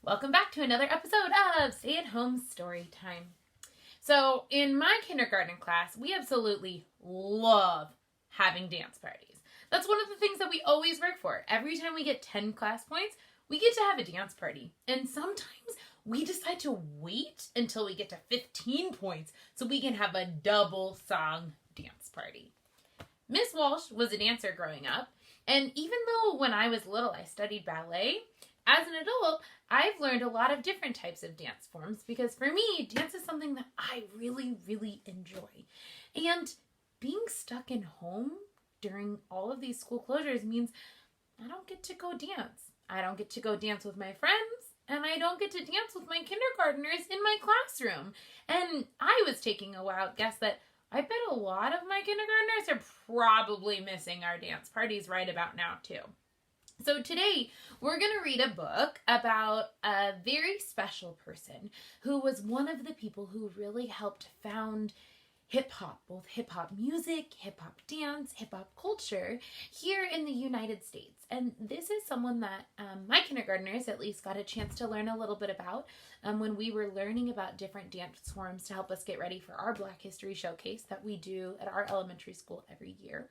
Welcome back to another episode of Stay at Home Story Time. So, in my kindergarten class, we absolutely love having dance parties. That's one of the things that we always work for. Every time we get 10 class points, we get to have a dance party. And sometimes we decide to wait until we get to 15 points so we can have a double song dance party. Miss Walsh was a dancer growing up, and even though when I was little I studied ballet, as an adult, I've learned a lot of different types of dance forms because for me, dance is something that I really, really enjoy. And being stuck in home during all of these school closures means I don't get to go dance. I don't get to go dance with my friends, and I don't get to dance with my kindergartners in my classroom. And I was taking a wild guess that I bet a lot of my kindergartners are probably missing our dance parties right about now too. So today, we're going to read a book about a very special person who was one of the people who really helped found hip-hop, both hip-hop music, hip-hop dance, hip-hop culture here in the United States. And this is someone that my kindergartners at least got a chance to learn a little bit about when we were learning about different dance forms to help us get ready for our Black History Showcase that we do at our elementary school every year.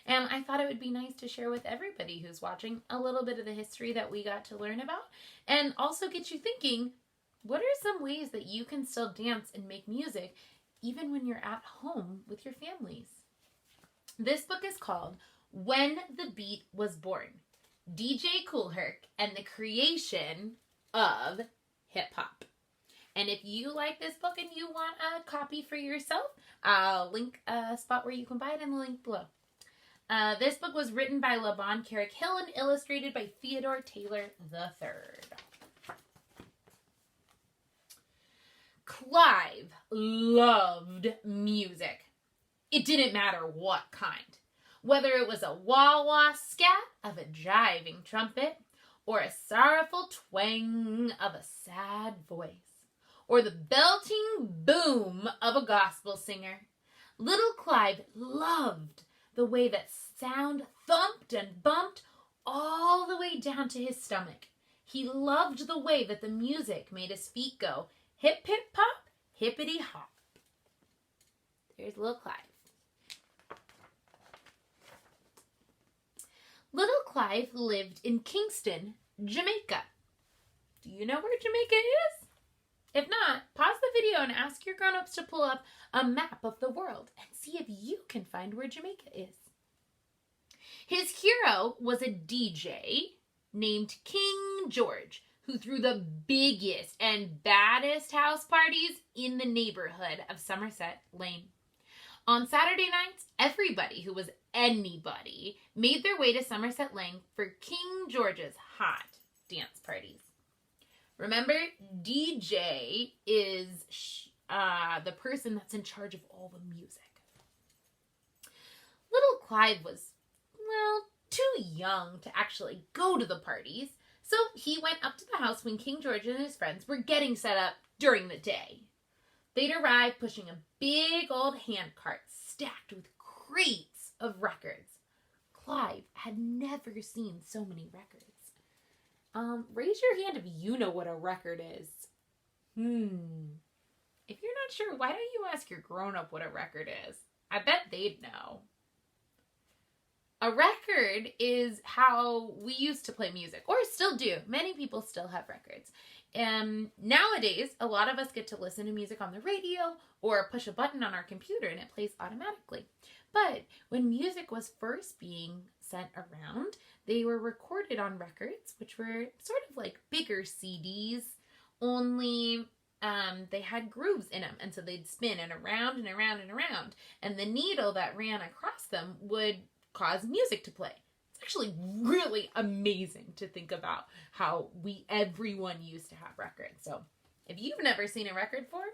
And I thought it would be nice to share with everybody who's watching a little bit of the history that we got to learn about and also get you thinking, what are some ways that you can still dance and make music even when you're at home with your families? This book is called When the Beat Was Born, DJ Kool Herc and the Creation of Hip Hop. And if you like this book and you want a copy for yourself, I'll link a spot where you can buy it in the link below. This book was written by Laban, Carrick and illustrated by Theodore Taylor III. Clive loved music. It didn't matter what kind. Whether it was a wah-wah scat of a jiving trumpet, or a sorrowful twang of a sad voice, or the belting boom of a gospel singer, little Clive loved the way that sound thumped and bumped all the way down to his stomach. He loved the way that the music made his feet go hip hip pop, hippity hop. There's little Clive. Little Clive lived in Kingston, Jamaica. Do you know where Jamaica is? If not, pause the video and ask your grown-ups to pull up a map of the world and see if you can find where Jamaica is. His hero was a DJ named King George, who threw the biggest and baddest house parties in the neighborhood of Somerset Lane. On Saturday nights, everybody who was anybody made their way to Somerset Lane for King George's hot dance parties. Remember, DJ is the person that's in charge of all the music. Little Clive was, too young to actually go to the parties, so he went up to the house when King George and his friends were getting set up during the day. They'd arrive pushing a big old handcart stacked with crates of records. Clive had never seen so many records. Raise your hand if you know what a record is. If you're not sure, why don't you ask your grown-up what a record is? I bet they'd know. A record is how we used to play music, or still do. Many people still have records. Nowadays, a lot of us get to listen to music on the radio or push a button on our computer and it plays automatically. But when music was first being sent around, they were recorded on records, which were sort of like bigger CDs, only they had grooves in them. And so they'd spin and around and around and around. And the needle that ran across them would cause music to play. It's actually really amazing to think about how everyone used to have records. So if you've never seen a record before,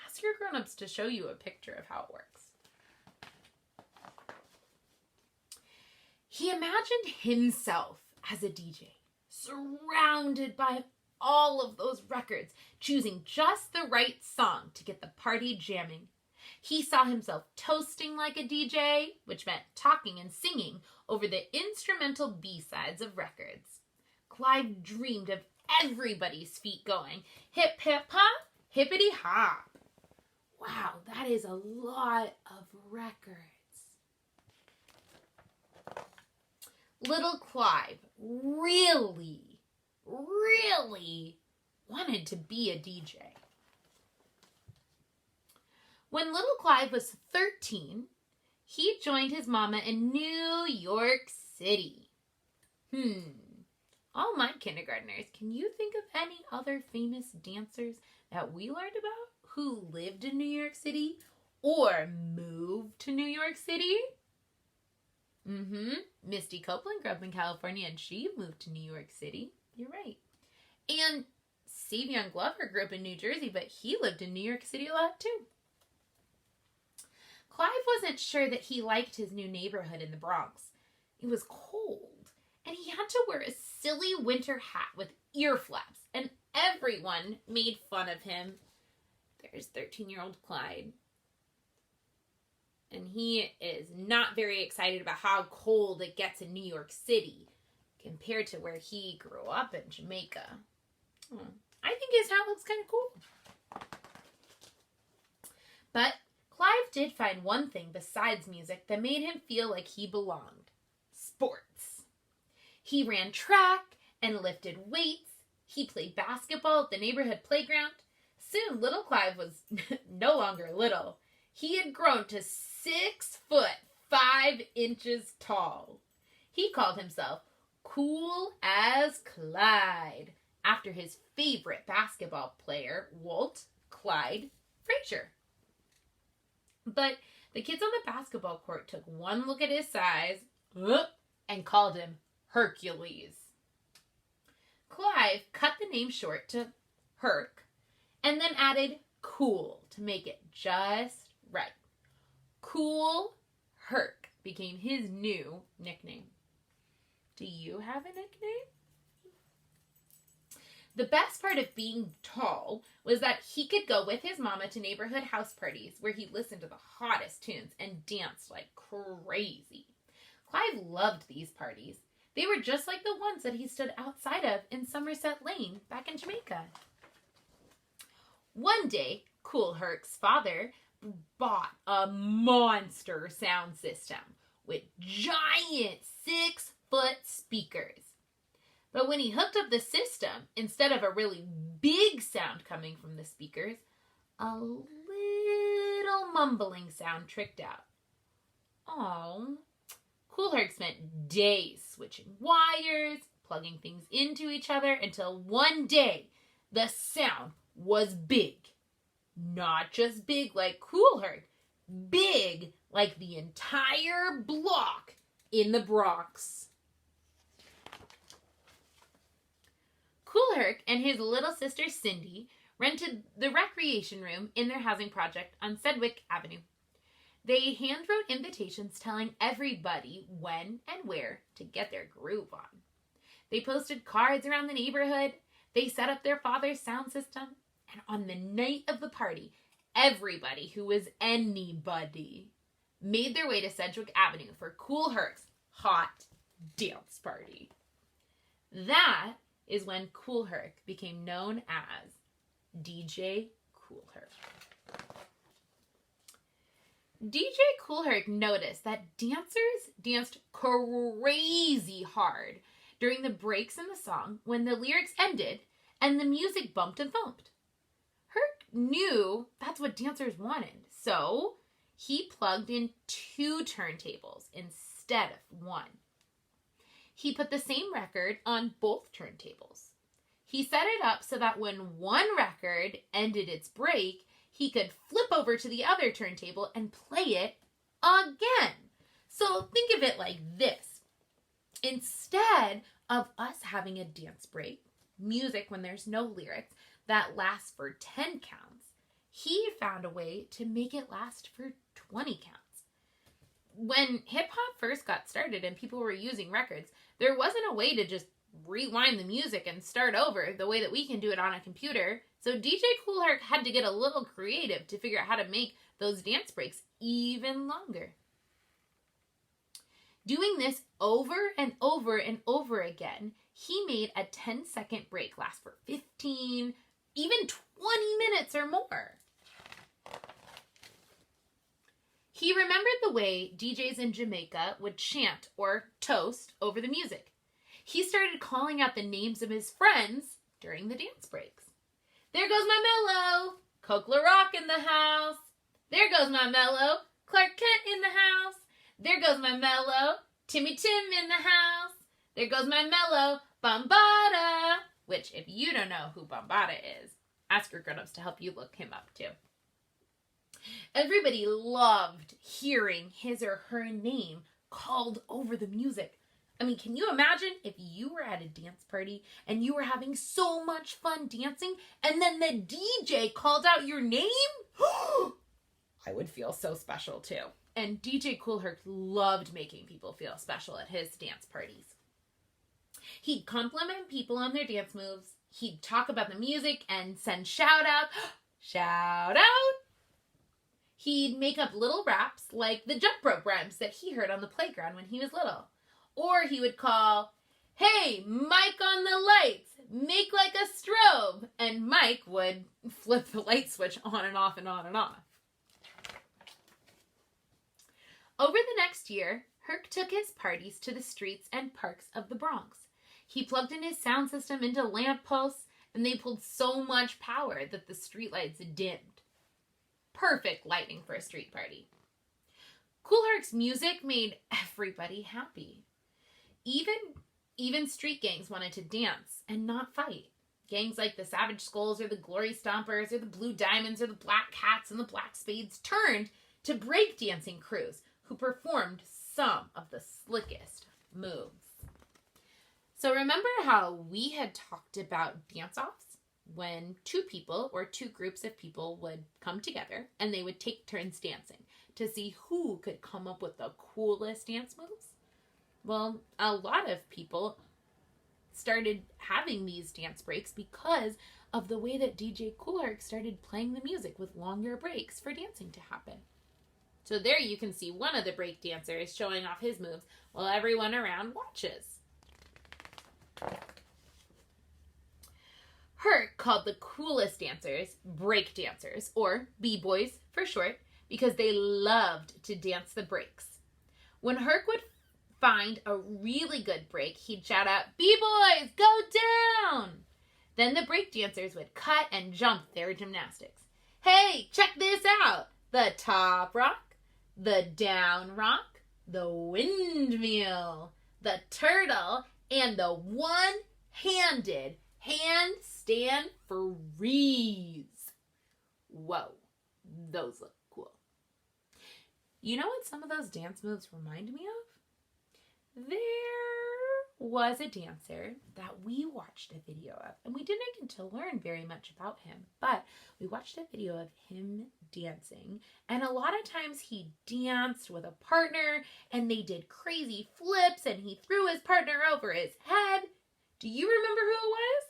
ask your grown-ups to show you a picture of how it works. He imagined himself as a DJ, surrounded by all of those records, choosing just the right song to get the party jamming. He saw himself toasting like a DJ, which meant talking and singing over the instrumental B-sides of records. Clive dreamed of everybody's feet going. Hip, hip, hop, hippity hop. Wow, that is a lot of records. Little Clive really wanted to be a DJ. When little Clive was 13, he joined his mama in New York City. All my kindergartners, can you think of any other famous dancers that we learned about who lived in New York City or moved to New York City? Misty Copeland grew up in California and she moved to New York City. You're right. And Savion Glover grew up in New Jersey, but he lived in New York City a lot too. Clive wasn't sure that he liked his new neighborhood in the Bronx. It was cold, and he had to wear a silly winter hat with ear flaps, and everyone made fun of him. There's 13-year-old Clyde. And he is not very excited about how cold it gets in New York City compared to where he grew up in Jamaica. I think his hat looks kind of cool. But Clive did find one thing besides music that made him feel like he belonged. Sports. He ran track and lifted weights. He played basketball at the neighborhood playground. Soon, little Clive was no longer little. He had grown to 6 foot 5 inches tall. He called himself Cool as Clyde, after his favorite basketball player, Walt Clyde Frazier. But the kids on the basketball court took one look at his size and called him Hercules. Clive cut the name short to Herc and then added cool to make it just right. Kool Herc became his new nickname. Do you have a nickname? The best part of being tall was that he could go with his mama to neighborhood house parties where he listened to the hottest tunes and danced like crazy. Clive loved these parties. They were just like the ones that he stood outside of in Somerset Lane back in Jamaica. One day, Kool Herc's father bought a monster sound system with giant 6-foot speakers. But when he hooked up the system, instead of a really big sound coming from the speakers, a little mumbling sound tricked out. Oh, Kool Herc spent days switching wires, plugging things into each other, until one day the sound was big. Not just big like Kool Herc, big like the entire block in the Bronx. Kool Herc and his little sister Cindy rented the recreation room in their housing project on Sedgwick Avenue. They hand-wrote invitations telling everybody when and where to get their groove on. They posted cards around the neighborhood. They set up their father's sound system. And on the night of the party, everybody who was anybody made their way to Sedgwick Avenue for Kool Herc's hot dance party. That is when Kool Herc became known as DJ Kool Herc. DJ Kool Herc noticed that dancers danced crazy hard during the breaks in the song when the lyrics ended and the music bumped and thumped. Herc knew that's what dancers wanted, so he plugged in 2 turntables instead of 1. He put the same record on both turntables. He set it up so that when one record ended its break, he could flip over to the other turntable and play it again. So think of it like this. Instead of us having a dance break, music when there's no lyrics, that lasts for 10 counts, he found a way to make it last for 20 counts. When hip-hop first got started and people were using records, there wasn't a way to just rewind the music and start over the way that we can do it on a computer. So DJ Kool Herc had to get a little creative to figure out how to make those dance breaks even longer. Doing this over and over and over again, he made a 10-second break last for 15, even 20 minutes or more. He remembered the way DJs in Jamaica would chant or toast over the music. He started calling out the names of his friends during the dance breaks. There goes my mellow, Coke LaRock in the house. There goes my mellow, Clark Kent in the house. There goes my mellow, Timmy Tim in the house. There goes my mellow, Bambada. Which, if you don't know who Bambada is, ask your grown-ups to help you look him up too. Everybody loved hearing his or her name called over the music. I mean, can you imagine if you were at a dance party and you were having so much fun dancing and then the DJ called out your name? I would feel so special too. And DJ Kool Herc loved making people feel special at his dance parties. He'd compliment people on their dance moves. He'd talk about the music and send shout out. Shout out! He'd make up little raps like the jump rope rhymes that he heard on the playground when he was little. Or he would call, "Hey, Mike on the lights, make like a strobe." And Mike would flip the light switch on and off and on and off. Over the next year, Herc took his parties to the streets and parks of the Bronx. He plugged in his sound system into lampposts, and they pulled so much power that the streetlights dimmed. Perfect lighting for a street party. Kool Herc's music made everybody happy. Even street gangs wanted to dance and not fight. Gangs like the Savage Skulls or the Glory Stompers or the Blue Diamonds or the Black Cats and the Black Spades turned to breakdancing crews who performed some of the slickest moves. So remember how we had talked about dance-offs? When two people or two groups of people would come together and they would take turns dancing to see who could come up with the coolest dance moves? Well, a lot of people started having these dance breaks because of the way that DJ Kool Herc started playing the music with longer breaks for dancing to happen. So there you can see one of the break dancers showing off his moves while everyone around watches. Herc called the coolest dancers break dancers, or B-boys for short, because they loved to dance the breaks. When Herc would find a really good break, he'd shout out, "B-boys, go down!" Then the break dancers would cut and jump their gymnastics. "Hey, check this out! The top rock, the down rock, the windmill, the turtle, and the one-handed handstand freeze." Whoa, those look cool. You know what some of those dance moves remind me of? There was a dancer that we watched a video of, and we didn't get to learn very much about him, but we watched a video of him dancing, and a lot of times he danced with a partner, and they did crazy flips, and he threw his partner over his head. Do you remember who it was?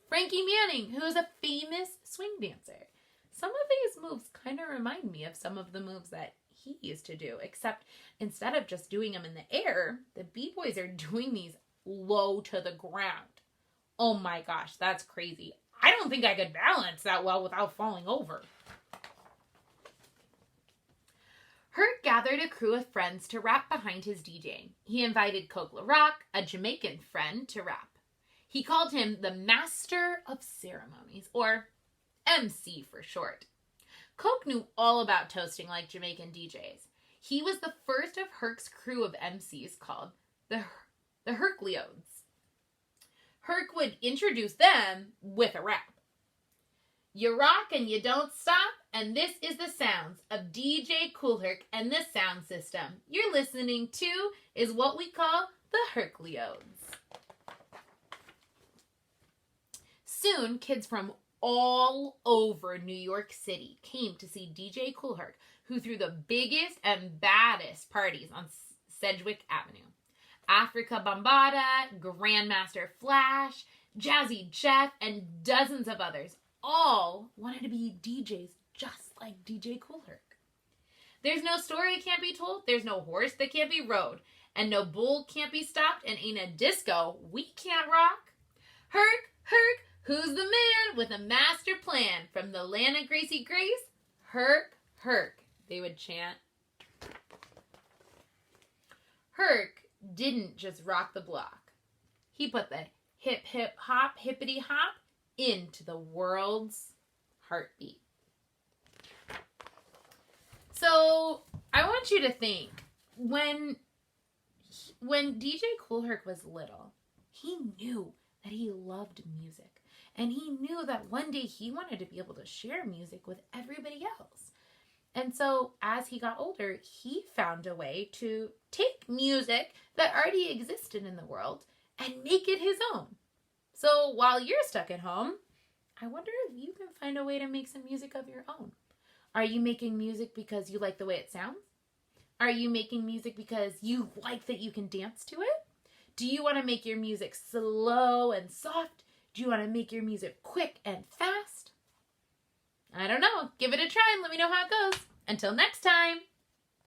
Frankie Manning, who is a famous swing dancer. Some of these moves kind of remind me of some of the moves that he used to do, except instead of just doing them in the air, the B-boys are doing these low to the ground. Oh my gosh, that's crazy. I don't think I could balance that well without falling over. Herc gathered a crew of friends to rap behind his DJing. He invited Coke LaRock, a Jamaican friend, to rap. He called him the Master of Ceremonies, or MC for short. Coke knew all about toasting like Jamaican DJs. He was the first of Herc's crew of MCs called the Hercleodes. Herc would introduce them with a rap. "You rock and you don't stop, and this is the sounds of DJ Kool Herc and the sound system you're listening to is what we call the Hercleodes." Soon, kids from all over New York City came to see DJ Kool Herc, who threw the biggest and baddest parties on Sedgwick Avenue. Africa Bambaataa, Grandmaster Flash, Jazzy Jeff, and dozens of others all wanted to be DJs just like DJ Kool Herc. There's no story that can't be told. There's no horse that can't be rode. And no bull can't be stopped, and ain't a disco we can't rock. Herc, Herc, who's the man with a master plan? From the land of Gracie Grace, Herc, Herc, they would chant. Herc didn't just rock the block. He put the hip, hip, hop, hippity hop into the world's heartbeat. So I want you to think, when DJ Kool Herc was little, he knew that he loved music. And he knew that one day he wanted to be able to share music with everybody else. And so as he got older, he found a way to take music that already existed in the world and make it his own. So while you're stuck at home, I wonder if you can find a way to make some music of your own. Are you making music because you like the way it sounds? Are you making music because you like that you can dance to it? Do you want to make your music slow and soft? Do you want to make your music quick and fast? I don't know. Give it a try and let me know how it goes. Until next time.